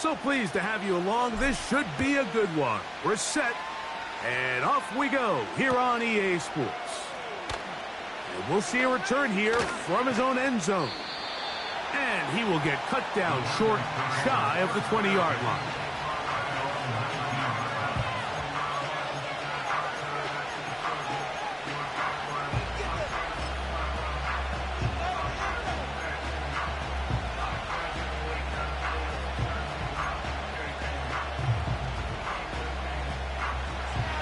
So pleased to have you along. This should be a good one. We're set, and off we go here on EA Sports. And we'll see a return here from his own end zone. And he will get cut down short, shy of the 20-yard line.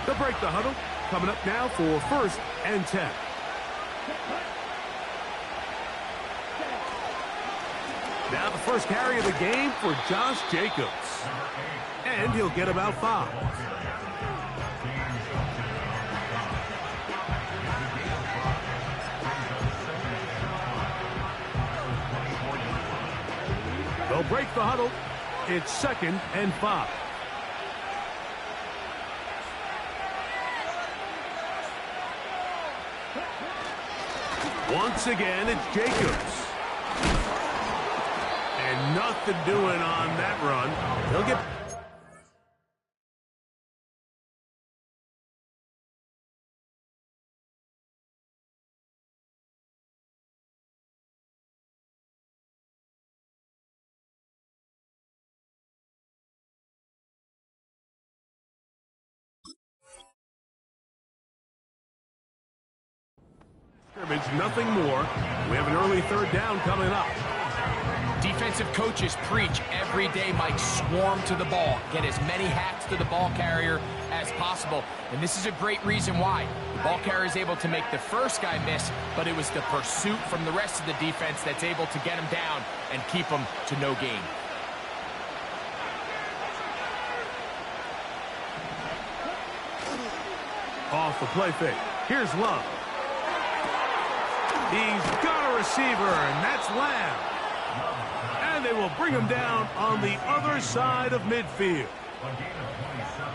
They'll break the huddle. Coming up now for 1st and 10. Now the first carry of the game for Josh Jacobs. And he'll get about 5. They'll break the huddle. It's 2nd and 5. Once again, it's Jacobs. And nothing doing on that run. He'll get... Nothing more. We have an early 3rd down coming up. Defensive coaches preach every day, Mike, swarm to the ball. Get as many hats to the ball carrier as possible. And this is a great reason why. The ball carrier is able to make the first guy miss, but it was the pursuit from the rest of the defense that's able to get him down and keep him to no gain. Off the play fake. Here's Love. He's got a receiver, and that's Lamb. And they will bring him down on the other side of midfield.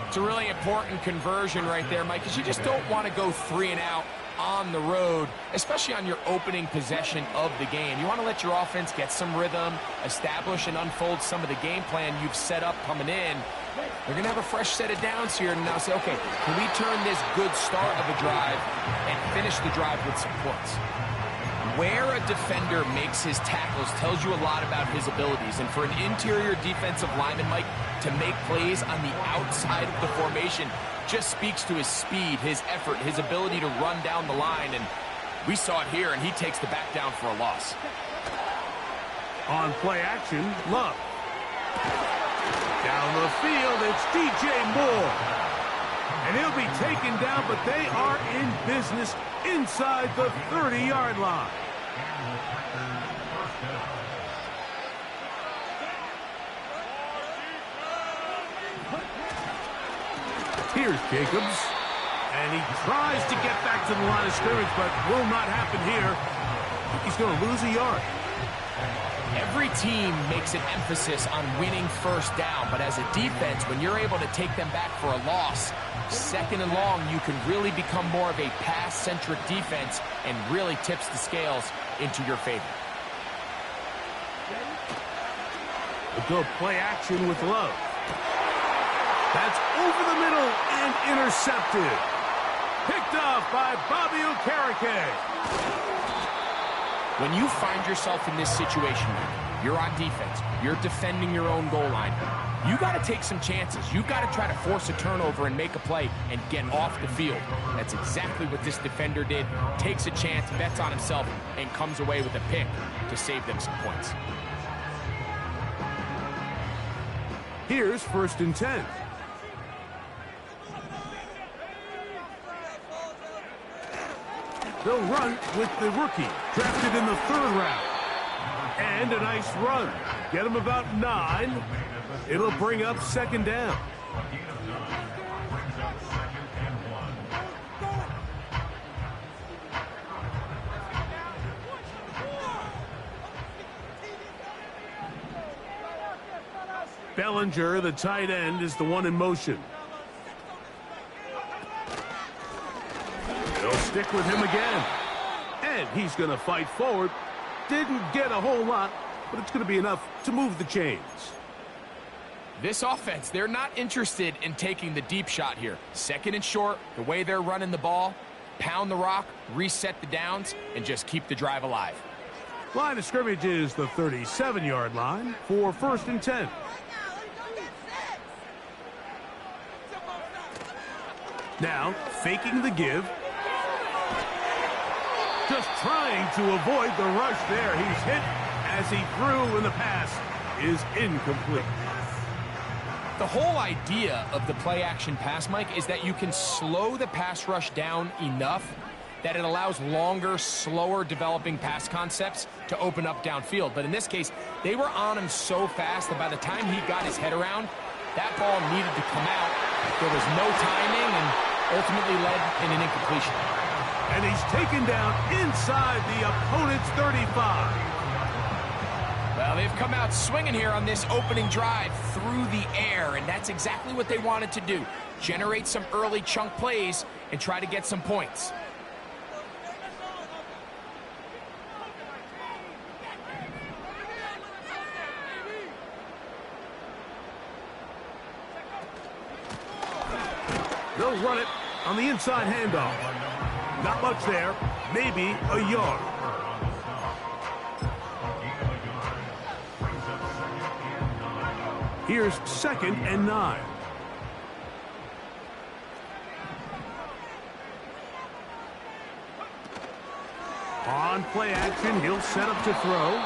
It's a really important conversion right there, Mike, because you just don't want to go 3 and out on the road, especially on your opening possession of the game. You want to let your offense get some rhythm, establish and unfold some of the game plan you've set up coming in. They're going to have a fresh set of downs here and now say, okay, can we turn this good start of a drive and finish the drive with some points? Where a defender makes his tackles tells you a lot about his abilities. And for an interior defensive lineman, Mike, to make plays on the outside of the formation just speaks to his speed, his effort, his ability to run down the line. And we saw it here, and he takes the back down for a loss. On play action, Love. Down the field, it's DJ Moore. And he'll be taken down, but they are in business inside the 30-yard line. Here's Jacobs. And he tries to get back to the line of scrimmage, but will not happen here. He's going to lose a yard. Every team makes an emphasis on winning 1st down, but as a defense, when you're able to take them back for a loss, 2nd and long, you can really become more of a pass-centric defense and really tips the scales into your favor. A good play action with Love. That's over the middle and intercepted. Picked off by Bobby Okereke. When you find yourself in this situation, you're on defense, you're defending your own goal line, you got to take some chances. You've got to try to force a turnover and make a play and get off the field. That's exactly what this defender did. Takes a chance, bets on himself, and comes away with a pick to save them some points. Here's 1st and 10. They'll run with the rookie, drafted in the 3rd round. And a nice run. Get him about 9. It'll bring up 2nd down. Bellinger, the tight end, is the one in motion. They'll stick with him again. And he's going to fight forward. Didn't get a whole lot, but it's going to be enough to move the chains. This offense, they're not interested in taking the deep shot here. Second and short, the way they're running the ball, pound the rock, reset the downs, and just keep the drive alive. Line of scrimmage is the 37-yard line for 1st and 10. Now, faking the give. Just trying to avoid the rush there. He's hit as he threw, and the pass is incomplete. The whole idea of the play-action pass, Mike, is that you can slow the pass rush down enough that it allows longer, slower developing pass concepts to open up downfield. But in this case, they were on him so fast that by the time he got his head around, that ball needed to come out. There was no timing and ultimately led in an incompletion. And he's taken down inside the opponent's 35. Well, they've come out swinging here on this opening drive through the air, and that's exactly what they wanted to do. Generate some early chunk plays and try to get some points. They'll run it on the inside handoff. Not much there, maybe a yard. Here's 2nd and 9. On play action, he'll set up to throw.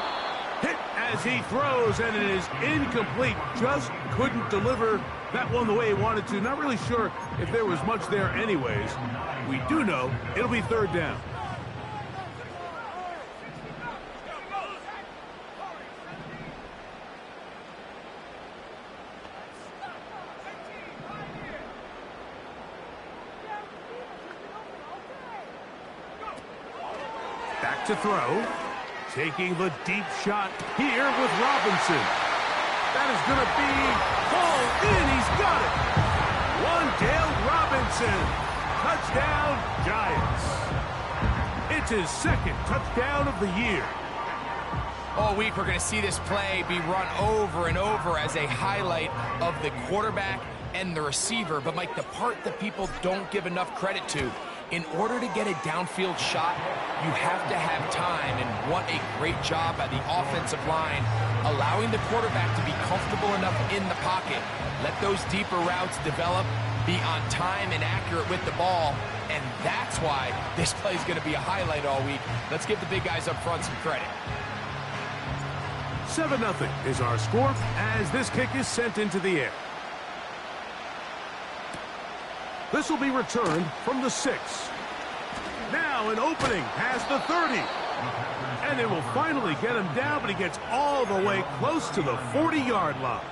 Hit as he throws, and it is incomplete. Just couldn't deliver that one the way he wanted to. Not really sure if there was much there anyways. We do know it'll be 3rd down. Back to throw. Taking the deep shot here with Robinson. That is going to be pulled in. He's got it. Wan'Dale Robinson. Touchdown, Giants. It's his 2nd touchdown of the year. All week we're going to see this play be run over and over as a highlight of the quarterback and the receiver. But, Mike, the part that people don't give enough credit to, in order to get a downfield shot, you have to have time, and what a great job by the offensive line, allowing the quarterback to be comfortable enough in the pocket, let those deeper routes develop, be on time and accurate with the ball, and that's why this play is going to be a highlight all week. Let's give the big guys up front some credit. 7-0 is our score as this kick is sent into the air. This will be returned from the 6. Now an opening past the 30. And it will finally get him down, but he gets all the way close to the 40-yard line.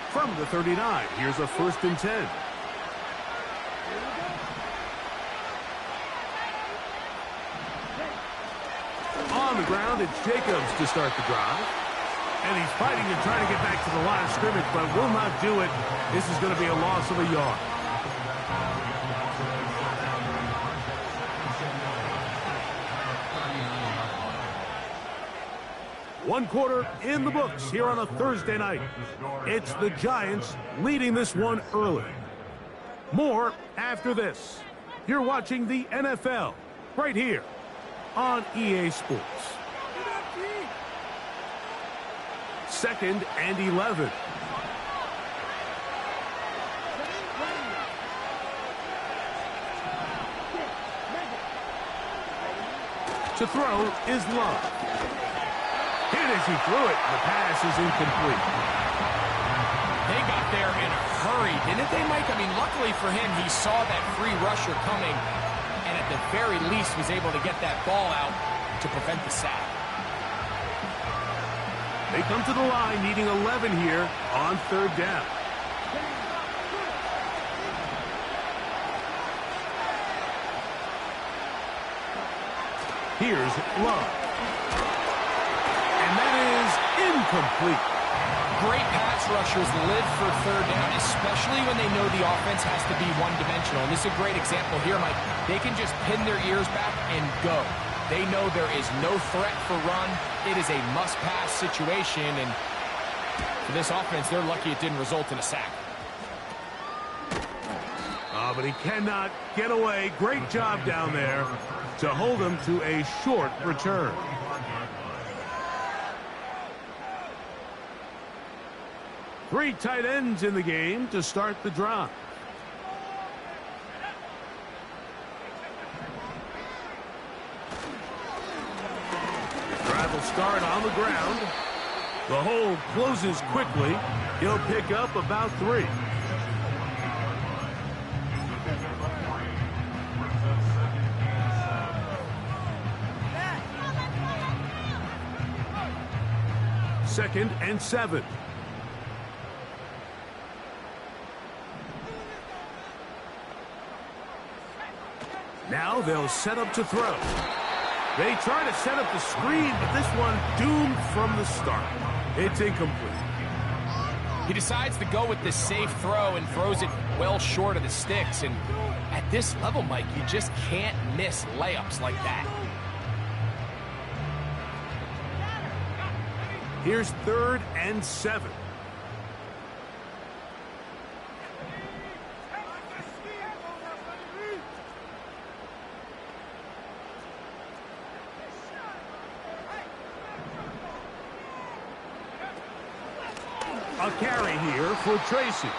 From the 39, here's a 1st and 10. On the ground, it's Jacobs to start the drive. And he's fighting and trying to get back to the line of scrimmage, but will not do it. This is going to be a loss of a yard. One quarter in the books here on a Thursday night. It's the Giants leading this one early. More after this. You're watching the NFL right here on EA Sports. 2nd and 11. To throw is Love. Hit as he threw it. The pass is incomplete. They got there in a hurry, didn't they, Mike? I mean, luckily for him, he saw that free rusher coming, and at the very least was able to get that ball out to prevent the sack. They come to the line needing 11 here on 3rd down. Here's Love. And that is incomplete. great pass rushers live for third down, especially when they know the offense has to be one-dimensional. And this is a great example here, Mike. They can just pin their ears back and go. They know there is no threat for run. It is a must-pass situation, and for this offense, they're lucky it didn't result in a sack. But he cannot get away. Great job down there to hold him to a short return. Three tight ends in the game to start the drive. Drive will start on the ground. The hole closes quickly. He'll pick up about 3. Second and 7. Now they'll set up to throw. They try to set up the screen, but this one doomed from the start. It's incomplete. He decides to go with this safe throw and throws it well short of the sticks. And at this level, Mike, you just can't miss layups like that. Here's third and 7. A carry here for Tracy.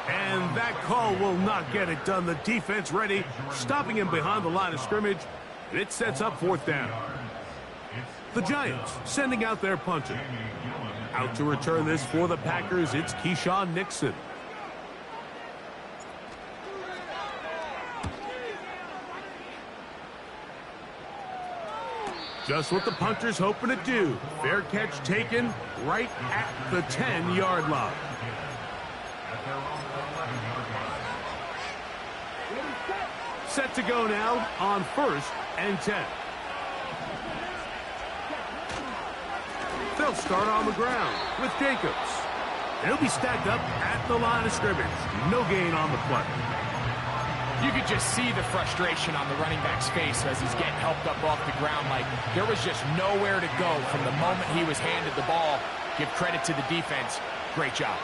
And that call will not get it done. The defense ready, stopping him behind the line of scrimmage. And it sets up 4th down. The Giants sending out their punter. Out to return this for the Packers, it's Keyshawn Nixon. Just what the punter's hoping to do. Fair catch taken right at the 10-yard line. Set to go now on 1st and 10. They'll start on the ground with Jacobs. He'll be stacked up at the line of scrimmage. No gain on the play. You could just see the frustration on the running back's face as he's getting helped up off the ground. Like, there was just nowhere to go from the moment he was handed the ball. Give credit to the defense. Great job.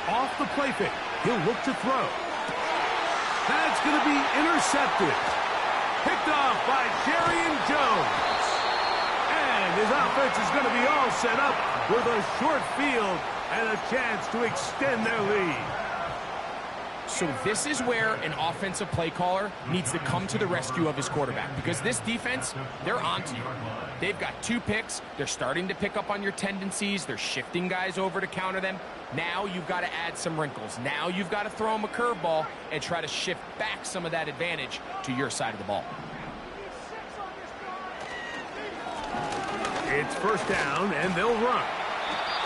Off the play fake. He'll look to throw. That's going to be intercepted. Picked off by Jerry Jones. And his offense is going to be all set up with a short field and a chance to extend their lead. So this is where an offensive play caller needs to come to the rescue of his quarterback, because this defense, they're onto you. They've got 2 picks. They're starting to pick up on your tendencies. They're shifting guys over to counter them. Now you've got to add some wrinkles. Now you've got to throw them a curveball and try to shift back some of that advantage to your side of the ball. It's 1st down, and they'll run.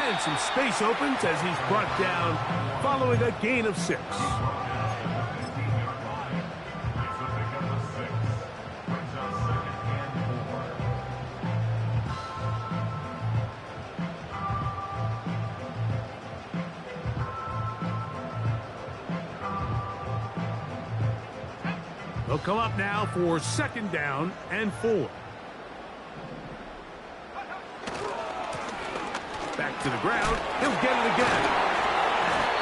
And some space opens as he's brought down following a gain of 6. They'll come up now for 2nd down and 4. Back to the ground. He'll get it again.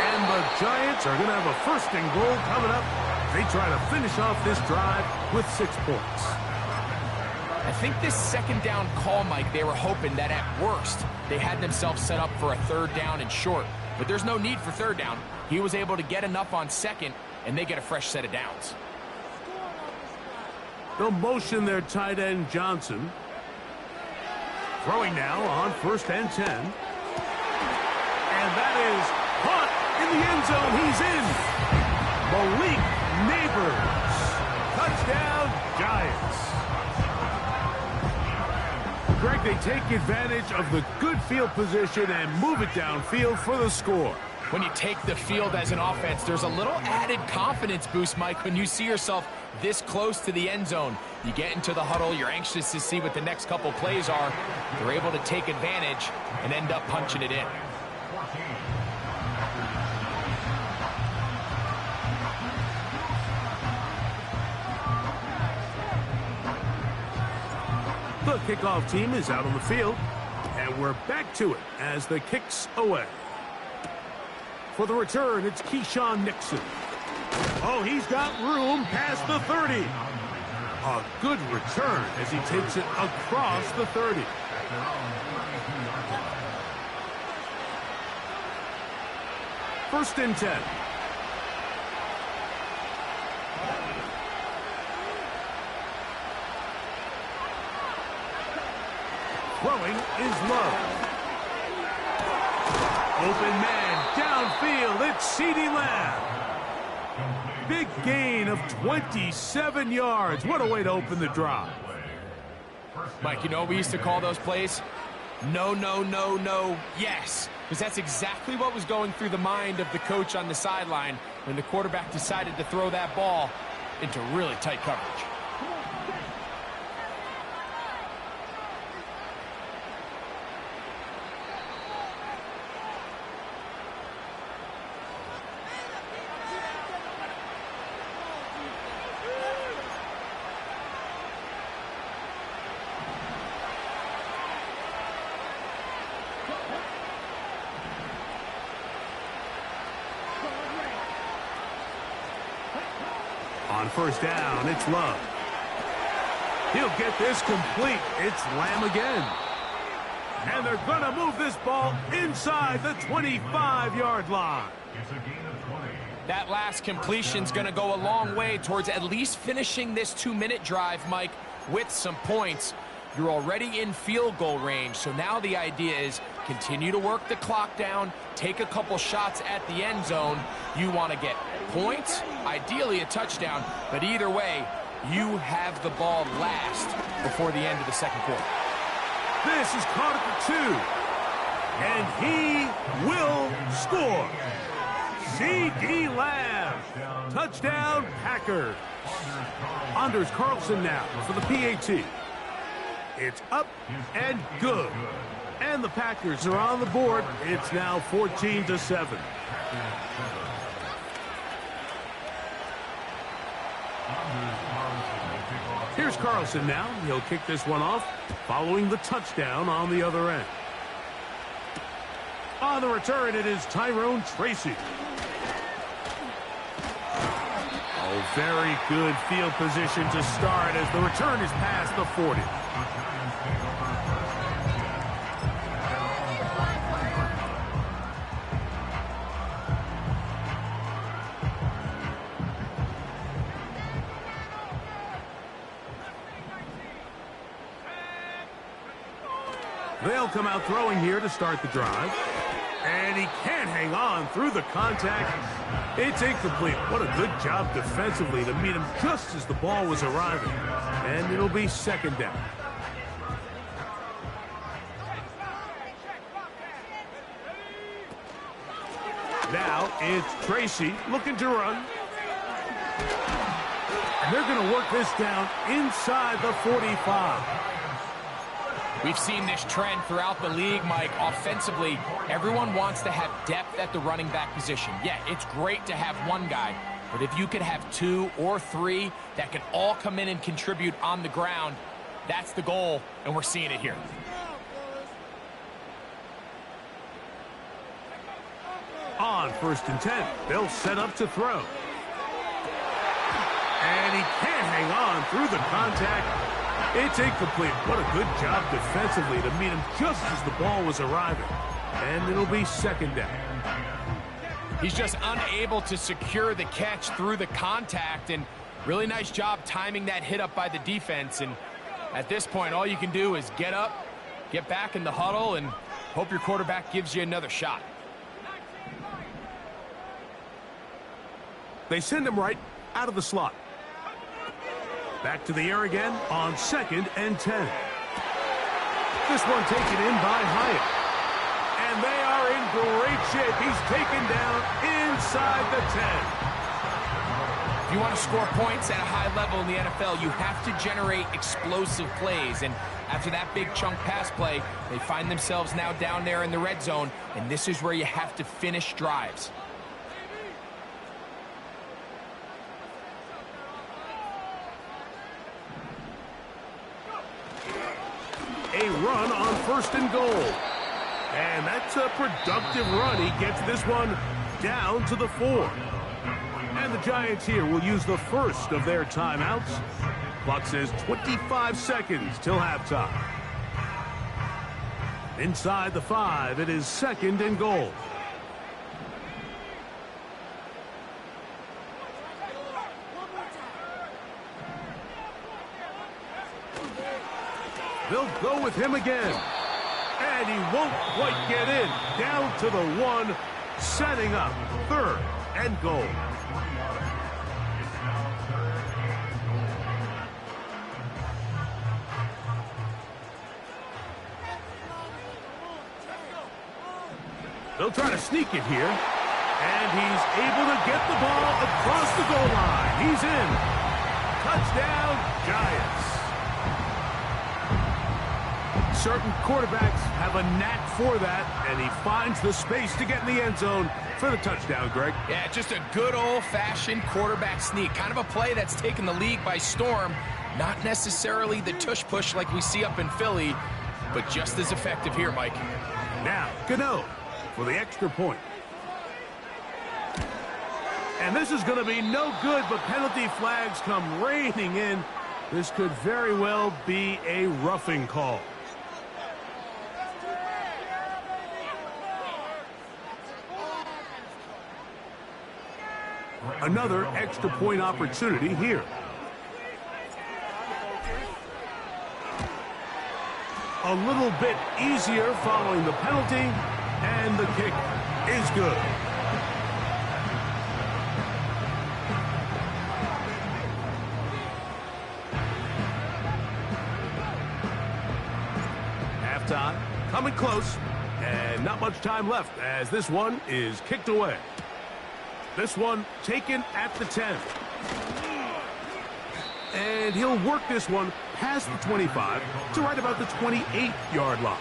And the Giants are going to have a 1st and goal coming up. They try to finish off this drive with 6 points. I think this 2nd down call, Mike, they were hoping that at worst they had themselves set up for a 3rd down and short. But there's no need for 3rd down. He was able to get enough on 2nd, and they get a fresh set of downs. They'll motion their tight end, Johnson. Throwing now on 1st and 10. And that is caught in the end zone. He's in. Malik Neighbors. Touchdown, Giants. Greg, they take advantage of the good field position and move it downfield for the score. When you take the field as an offense, there's a little added confidence boost, Mike, when you see yourself this close to the end zone. You get into the huddle, you're anxious to see what the next couple plays are. They're able to take advantage and end up punching it in. The kickoff team is out on the field, and we're back to it as the kick's away. For the return, it's Keyshawn Nixon. Oh, he's got room past the 30. A good return as he takes it across the 30. First and 10. Throwing is Love. Open man, downfield, it's CeeDee Lamb. Big gain of 27 yards. What a way to open the drive. Mike, you know what we used to call those plays? No, no, no, no, yes. Because that's exactly what was going through the mind of the coach on the sideline when the quarterback decided to throw that ball into really tight coverage. On first down, it's Love. He'll get this complete. It's Lamb again. And they're going to move this ball inside the 25-yard line. That last completion's going to go a long way towards at least finishing this 2-minute drive, Mike, with some points. You're already in field goal range, so now the idea is continue to work the clock down, take a couple shots at the end zone. You want to get points, ideally a touchdown, but either way, you have the ball last before the end of the second quarter. This is Carter 2, and he will score. CeeDee Lamb, touchdown Packers. Anders Carlson now for the PAT. It's up and good. And the Packers are on the board. It's now 14-7. Here's Carlson now. He'll kick this one off following the touchdown on the other end. On the return, it is Tyrone Tracy. Oh, very good field position to start as the return is past the 40. They'll come out throwing here to start the drive. And he can't hang on through the contact. It's incomplete. What a good job defensively to meet him just as the ball was arriving. And it'll be second down. Now it's Tracy looking to run. And they're going to work this down inside the 45. We've seen this trend throughout the league, Mike. Offensively, everyone wants to have depth at the running back position. Yeah, it's great to have one guy, but if you could have two or three that can all come in and contribute on the ground, that's the goal, and we're seeing it here. On first and 10, they'll set up to throw. And he can't hang on through the contact. It's incomplete. What a good job defensively to meet him just as the ball was arriving. And it'll be second down. He's just unable to secure the catch through the contact, and really nice job timing that hit up by the defense. And at this point, all you can do is get up, get back in the huddle, and hope your quarterback gives you another shot. They send him right out of the slot. Back to the air again on second and 10. This one taken in by Hyatt. And they are in great shape. He's taken down inside the 10. If you want to score points at a high level in the NFL, you have to generate explosive plays. And after that big chunk pass play, they find themselves now down there in the red zone, and this is where you have to finish drives. A run on 1st and goal. And that's a productive run. He gets this one down to the 4. And the Giants here will use the first of their timeouts. Clock says 25 seconds till halftime. Inside the 5, it is 2nd and goal. They'll go with him again. And he won't quite get in. Down to the 1, setting up 3rd and goal. They'll try to sneak it here. And he's able to get the ball across the goal line. He's in. Touchdown, Giants. Certain quarterbacks have a knack for that, and he finds the space to get in the end zone for the touchdown, Greg. Yeah, just a good old-fashioned quarterback sneak. Kind of a play that's taken the league by storm. Not necessarily the tush-push like we see up in Philly, but just as effective here, Mike. Now, Gano for the extra point. And this is going to be no good, but penalty flags come raining in. This could very well be a roughing call. Another extra point opportunity here. A little bit easier following the penalty, and the kick is good. Halftime, coming close, and not much time left as this one is kicked away. This one taken at the 10. And he'll work this one past the 25 to right about the 28-yard line.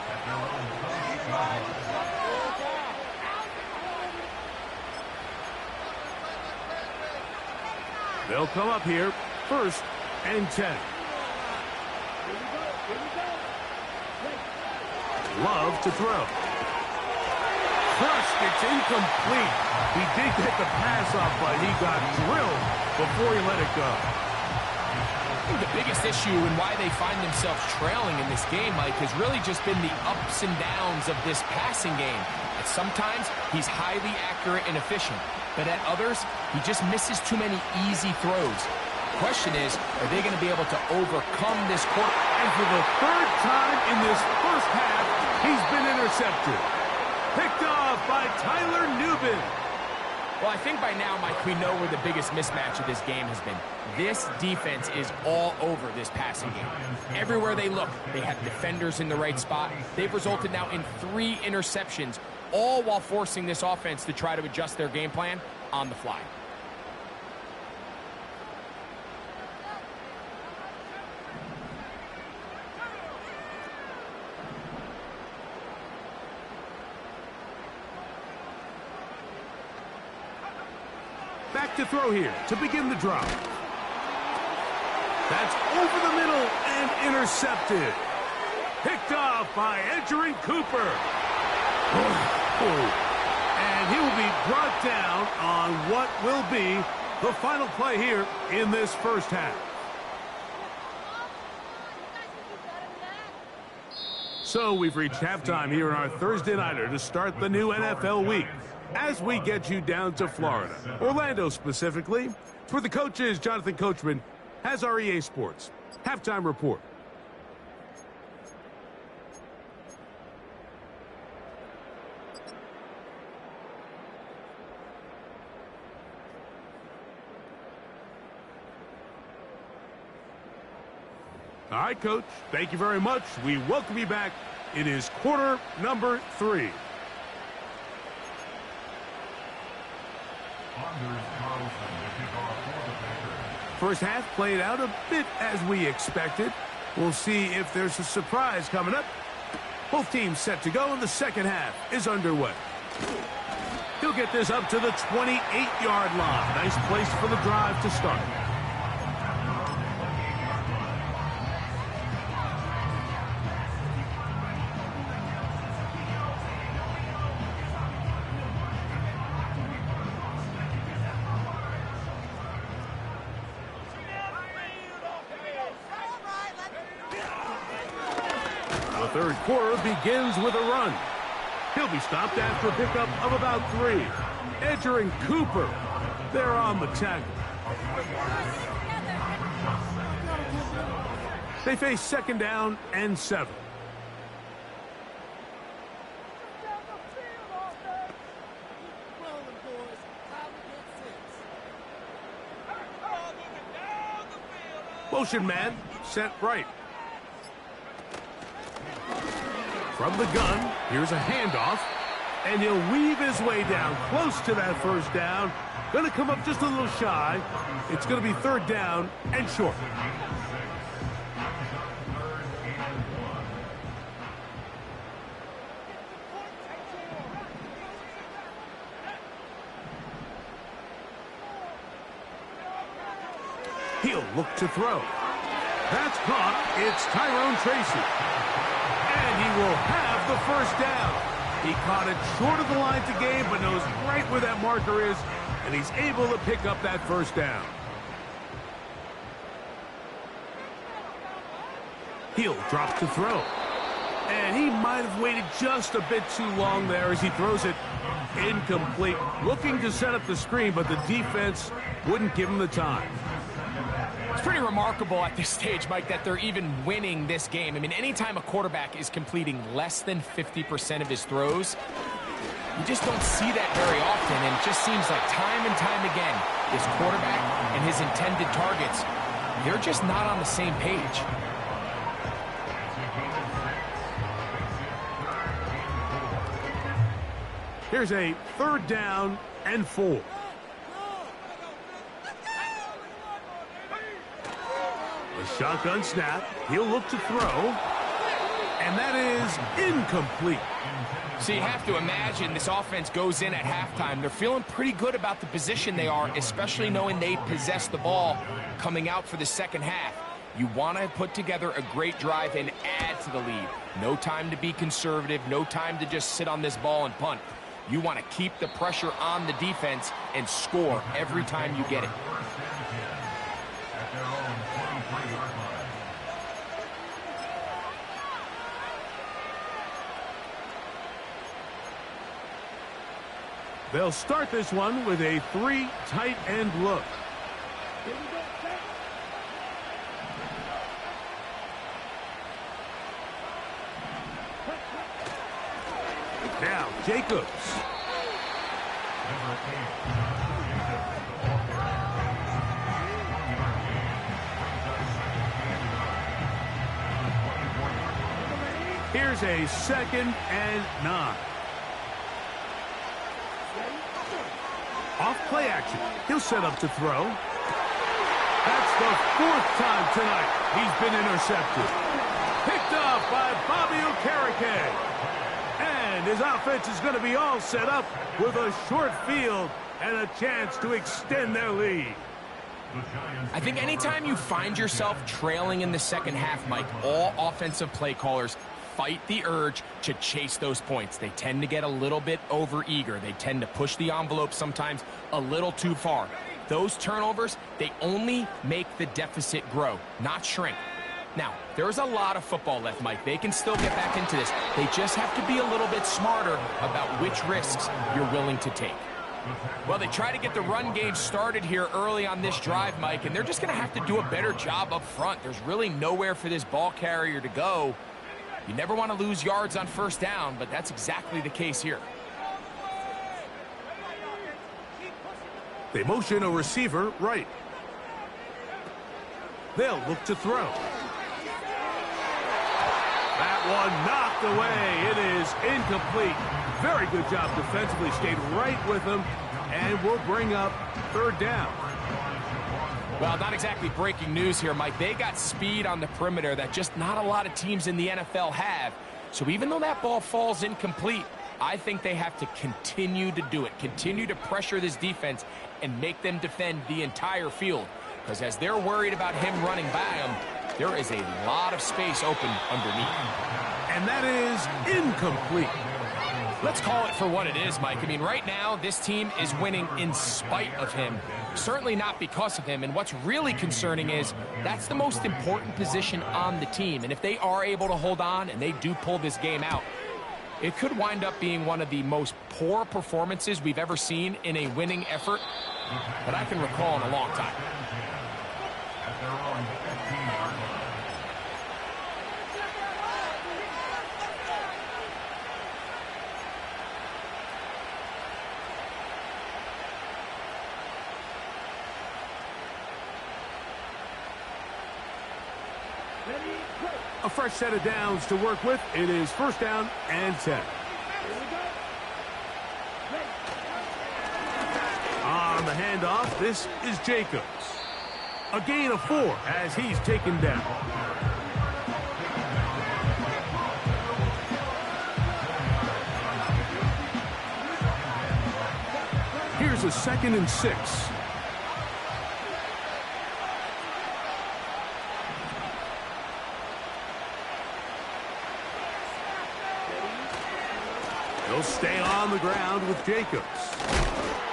They'll come up here, 1st and 10. Love to throw. Crushed, it's incomplete. He did get the pass off, but he got drilled before he let it go. I think the biggest issue and why they find themselves trailing in this game, Mike, has really just been the ups and downs of this passing game. And sometimes he's highly accurate and efficient, but at others, he just misses too many easy throws. The question is, are they going to be able to overcome this quarter? And for the 3rd time in this first half, he's been intercepted. Picked off by Tyler Nubin. Well, I think by now, Mike, we know where the biggest mismatch of this game has been. This defense is all over this passing game. Everywhere they look, they have defenders in the right spot. They've resulted now in 3 interceptions, all while forcing this offense to try to adjust their game plan on the fly. Back to throw here to begin the drive. That's over the middle and intercepted. Picked off by Edgerrin Cooper. And he will be brought down on what will be the final play here in this first half. So we've reached halftime here in our Thursday Nighter to start the new NFL week. As we get you down to Florida, Orlando specifically, for the coaches, Jonathan Coachman has our EA Sports Halftime Report. All right, Coach, thank you very much. We welcome you back. It is quarter number 3. First half played out a bit as we expected. We'll see if there's a surprise coming up. Both teams set to go, and the second half is underway. He'll get this up to the 28-yard line. Nice place for the drive to start. The third quarter begins with a run. He'll be stopped after a pickup of about 3. Edger and Cooper, they're on the tackle. They face second down and 7. Motion man, set right. From the gun, here's a handoff, and he'll weave his way down close to that first down. Going to come up just a little shy. It's going to be third down and short. He'll look to throw. That's caught. It's Tyrone Tracy. And he will have the first down. He caught it short of the line to gain, but knows right where that marker is, and he's able to pick up that first down. He'll drop to throw. And he might have waited just a bit too long there as he throws it incomplete. Looking to set up the screen, but the defense wouldn't give him the time. It's pretty remarkable at this stage, Mike, that they're even winning this game. I mean, anytime a quarterback is completing less than 50% of his throws, you just don't see that very often, and it just seems like time and time again, his quarterback and his intended targets, they're just not on the same page. Here's a third down and 4. A shotgun snap. He'll look to throw. And that is incomplete. So you have to imagine this offense goes in at halftime. They're feeling pretty good about the position they are, especially knowing they possess the ball coming out for the second half. You want to put together a great drive and add to the lead. No time to be conservative. No time to just sit on this ball and punt. You want to keep the pressure on the defense and score every time you get it. They'll start this one with a 3 tight end look. Now, Jacobs. Here's a 2nd and 9. Off play action. He'll set up to throw. That's the 4th time tonight he's been intercepted. Picked off by Bobby Okereke. And his offense is going to be all set up with a short field and a chance to extend their lead. I think anytime you find yourself trailing in the second half, Mike, all offensive play callers fight the urge to chase those points. They tend to get a little bit overeager. They tend to push the envelope sometimes a little too far. Those turnovers, they only make the deficit grow, not shrink. Now, there's a lot of football left, Mike. They can still get back into this. They just have to be a little bit smarter about which risks you're willing to take. Well, they try to get the run game started here early on this drive, Mike, and they're just going to have to do a better job up front. There's really nowhere for this ball carrier to go. You never want to lose yards on first down, but that's exactly the case here. They motion a receiver right. They'll look to throw. That one knocked away. It is incomplete. Very good job defensively. Stayed right with him. and will bring up third down. Well, not exactly breaking news here, Mike. They got speed on the perimeter that just not a lot of teams in the NFL have. So even though that ball falls incomplete, I think they have to continue to do it, continue to pressure this defense and make them defend the entire field. Because as they're worried about him running by them, there is a lot of space open underneath. And that is incomplete. Let's call it for what it is, Mike. I mean, right now, this team is winning in spite of him. Certainly not because of him. And what's really concerning is that's the most important position on the team. And if they are able to hold on and they do pull this game out, it could wind up being one of the most poor performances we've ever seen in a winning effort that I can recall in a long time. A fresh set of downs to work with. It is first down and 10. On the handoff, this is Jacobs. A gain of 4 as he's taken down. Here's a 2nd and 6. He'll stay on the ground with Jacobs.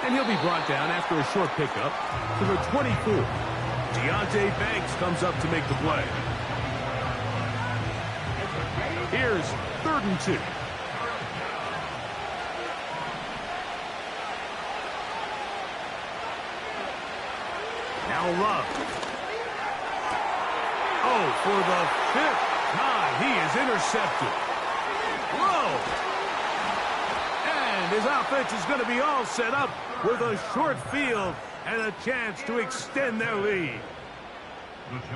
And he'll be brought down after a short pickup to the 24. Deonte Banks comes up to make the play. Here's 3rd and 2. Now Love. Oh, for the 5th time, he is intercepted. Whoa! His offense is going to be all set up with a short field and a chance to extend their lead.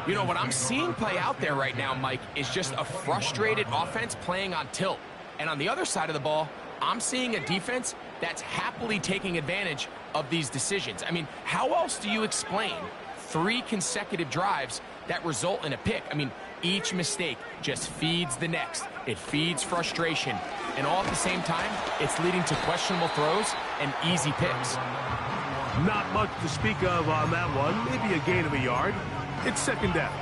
You know, what I'm seeing play out there right now, Mike, is just a frustrated offense playing on tilt. And on the other side of the ball, I'm seeing a defense that's happily taking advantage of these decisions. I mean, how else do you explain 3 consecutive drives that result in a pick? I mean, each mistake just feeds the next. It feeds frustration. And all at the same time, it's leading to questionable throws and easy picks. Not much to speak of on that one. Maybe a gain of a yard. It's 2nd down.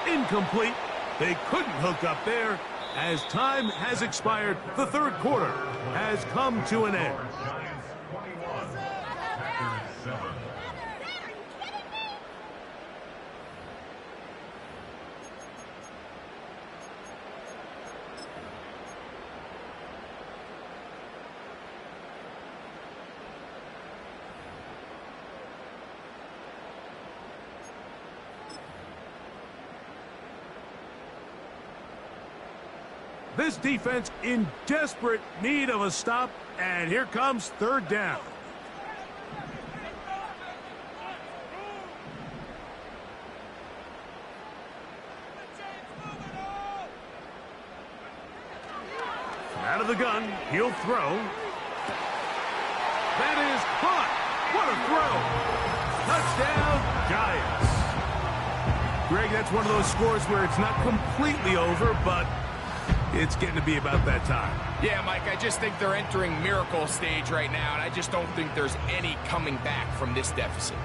Incomplete. They couldn't hook up there as time has expired. The 3rd quarter has come to an end. This defense in desperate need of a stop, and here comes 3rd down. Out of the gun, he'll throw. That is caught. What a throw. Touchdown, Giants. Greg, that's one of those scores where it's not completely over, but it's getting to be about that time. Yeah, Mike, I just think they're entering miracle stage right now, and I just don't think there's any coming back from this deficit.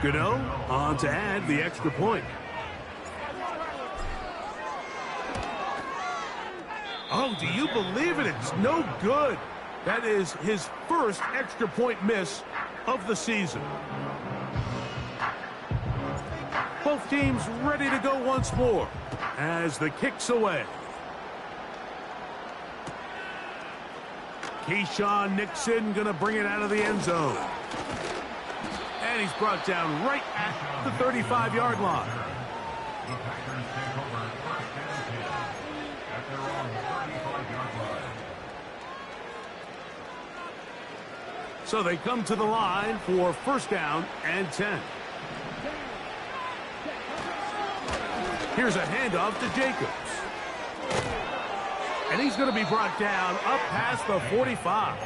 Gano on to add the extra point. Oh, do you believe it? It's no good. That is his first extra point miss of the season. Both teams ready to go once more as the kick's away. Keyshawn Nixon going to bring it out of the end zone. And he's brought down right at the 35-yard line. The Packers take over 1st and 10 at their own 35-yard line. So they come to the line for 1st down and 10. Here's a handoff to Jacobs. And he's going to be brought down up past the 45.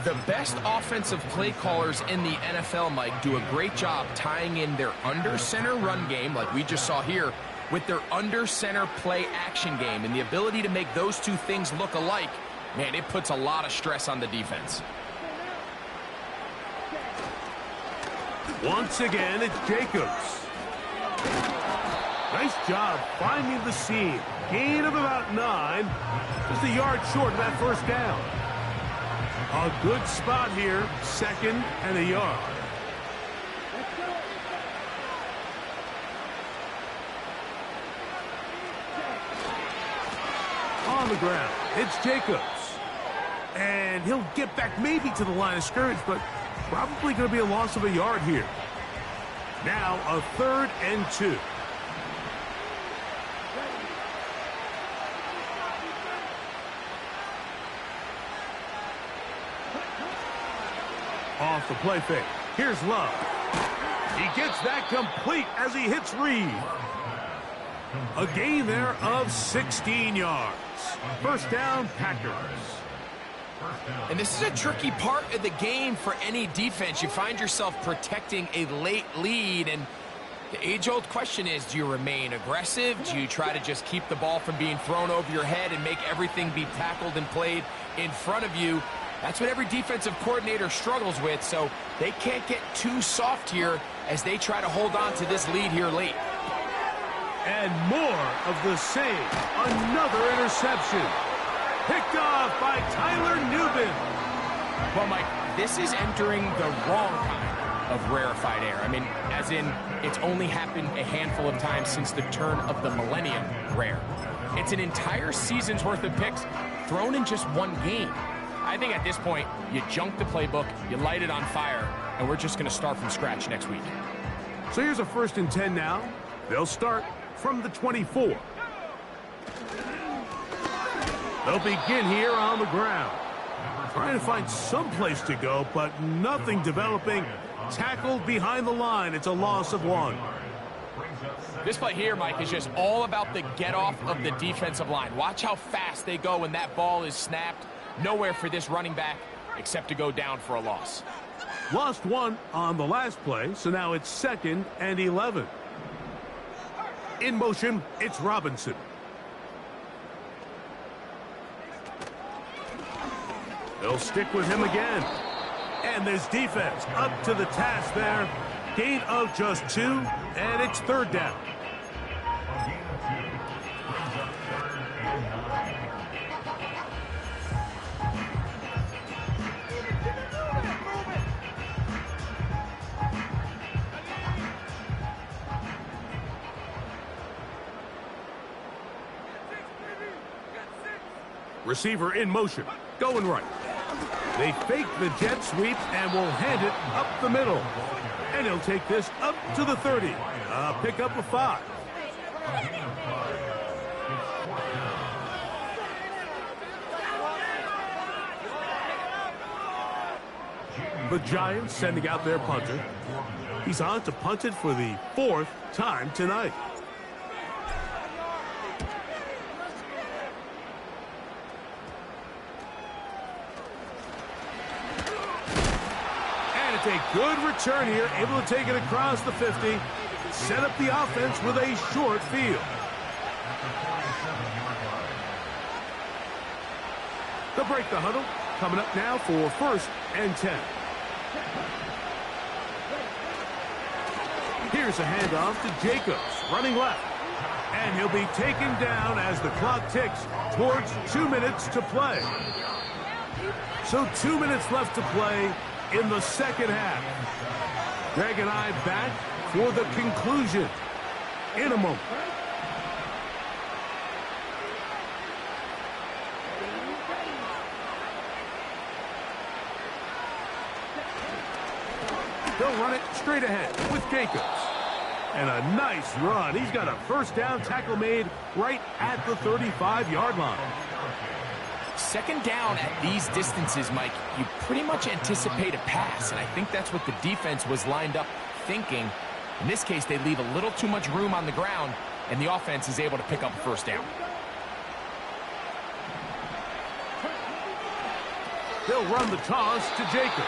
The best offensive play callers in the NFL, Mike, do a great job tying in their under-center run game, like we just saw here, with their under-center play action game. And the ability to make those two things look alike, man, it puts a lot of stress on the defense. Once again, it's Jacobs. Nice job finding the seam. Gain of about 9. Just a yard short of that 1st down. A good spot here. 2nd and a yard. On the ground, it's Jacobs. And he'll get back maybe to the line of scrimmage, but probably going to be a loss of a yard here. Now a 3rd and 2. Off the play fake. Here's Love. He gets that complete as he hits Reed. A gain there of 16 yards. 1st down, Packers. And this is a tricky part of the game for any defense. You find yourself protecting a late lead, and the age-old question is, do you remain aggressive? Do you try to just keep the ball from being thrown over your head and make everything be tackled and played in front of you? That's what every defensive coordinator struggles with, so they can't get too soft here as they try to hold on to this lead here late. And more of the same. Another interception. Picked off by Tyler Nubin. Well, Mike, this is entering the wrong kind of rarefied air. I mean, as in, it's only happened a handful of times since the turn of the millennium rare. It's an entire season's worth of picks thrown in just one game. I think at this point, you junk the playbook, you light it on fire, and we're just going to start from scratch next week. So here's a 1st and 10 now. They'll start from the 24. They'll begin here on the ground. Trying to find some place to go, but nothing developing. Tackled behind the line. It's a loss of 1. This play here, Mike, is just all about the get-off of the defensive line. Watch how fast they go when that ball is snapped. Nowhere for this running back except to go down for a loss. Lost 1 on the last play, so now it's 2nd and 11. In motion, it's Robinson. They'll stick with him again. And this defense up to the task there. Gain of just 2, and it's 3rd down. Receiver in motion, going right. They fake the jet sweep and will hand it up the middle. And he'll take this up to the 30. Pick up a 5. The Giants sending out their punter. He's on to punt it for the 4th time tonight. A good return here, able to take it across the 50, set up the offense with a short field. They'll break the huddle, coming up now for 1st and 10. Here's a handoff to Jacobs, running left. And he'll be taken down as the clock ticks towards 2 minutes to play. So 2 minutes left to play in the 2nd half. Greg and I back for the conclusion in a moment. They'll run it straight ahead with Jacobs. And a nice run. He's got a first down tackle made right at the 35-yard line. Second down at these distances, Mike, you pretty much anticipate a pass, and I think that's what the defense was lined up thinking. In this case, they leave a little too much room on the ground, and the offense is able to pick up a first down. They'll run the toss to Jacobs.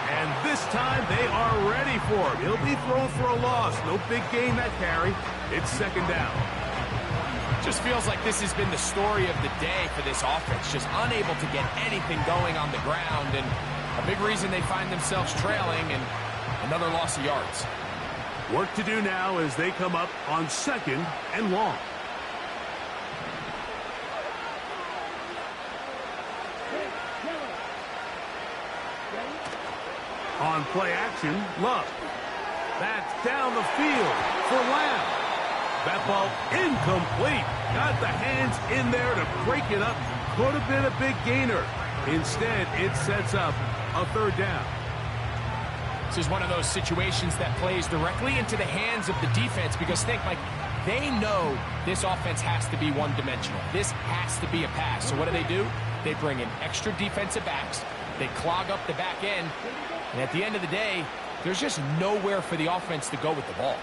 And this time they are ready for him. He'll be thrown for a loss. No big gain that carry. It's second down. Just feels like this has been the story of the day for this offense. Just unable to get anything going on the ground. And a big reason they find themselves trailing and another loss of yards. Work to do now as they come up on second and long. On play action, Love. That's down the field for Lamb. That ball incomplete. Got the hands in there to break it up. Could have been a big gainer. Instead, it sets up a third down. This is one of those situations that plays directly into the hands of the defense because think, like, they know this offense has to be one-dimensional. This has to be a pass. So what do? They bring in extra defensive backs. They clog up the back end. And at the end of the day, there's just nowhere for the offense to go with the ball.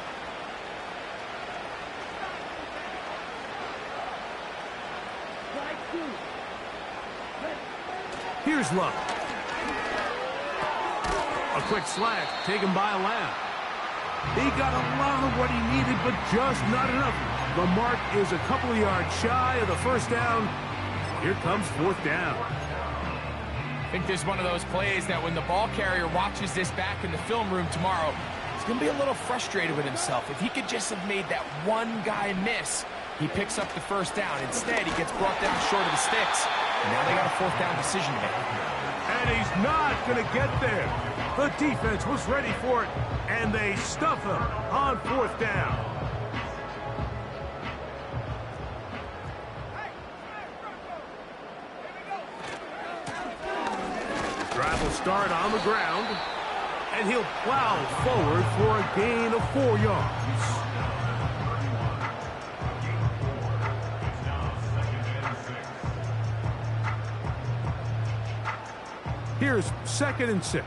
Here's Love. A quick slant taken by Lamb. He got a lot of what he needed, but just not enough. The mark is a couple of yards shy of the first down. Here comes fourth down. I think this is one of those plays that when the ball carrier watches this back in the film room tomorrow, he's going to be a little frustrated with himself. If he could just have made that one guy miss, he picks up the first down. Instead, he gets brought down short of the sticks. And now they got a fourth down decision to make. And he's not going to get there. The defense was ready for it, and they stuff him on fourth down. Drive will start on the ground, and he'll plow forward for a gain of 4 yards. Here's second and 6.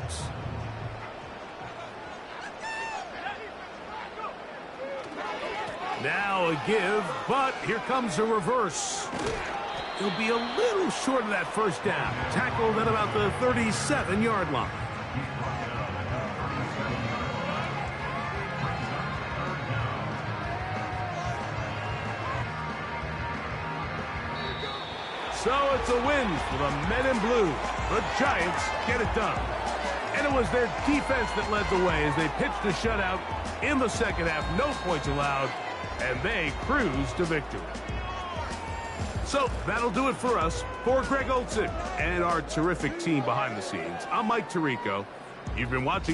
Now a give, but here comes a reverse. He'll be a little short of that first down. Tackled at about the 37-yard line. So it's a win for the men in blue. The Giants get it done. And it was their defense that led the way as they pitched a shutout in the second half. No points allowed, and they cruise to victory. So that'll do it for us. For Greg Olsen and our terrific team behind the scenes, I'm Mike Tirico. You've been watching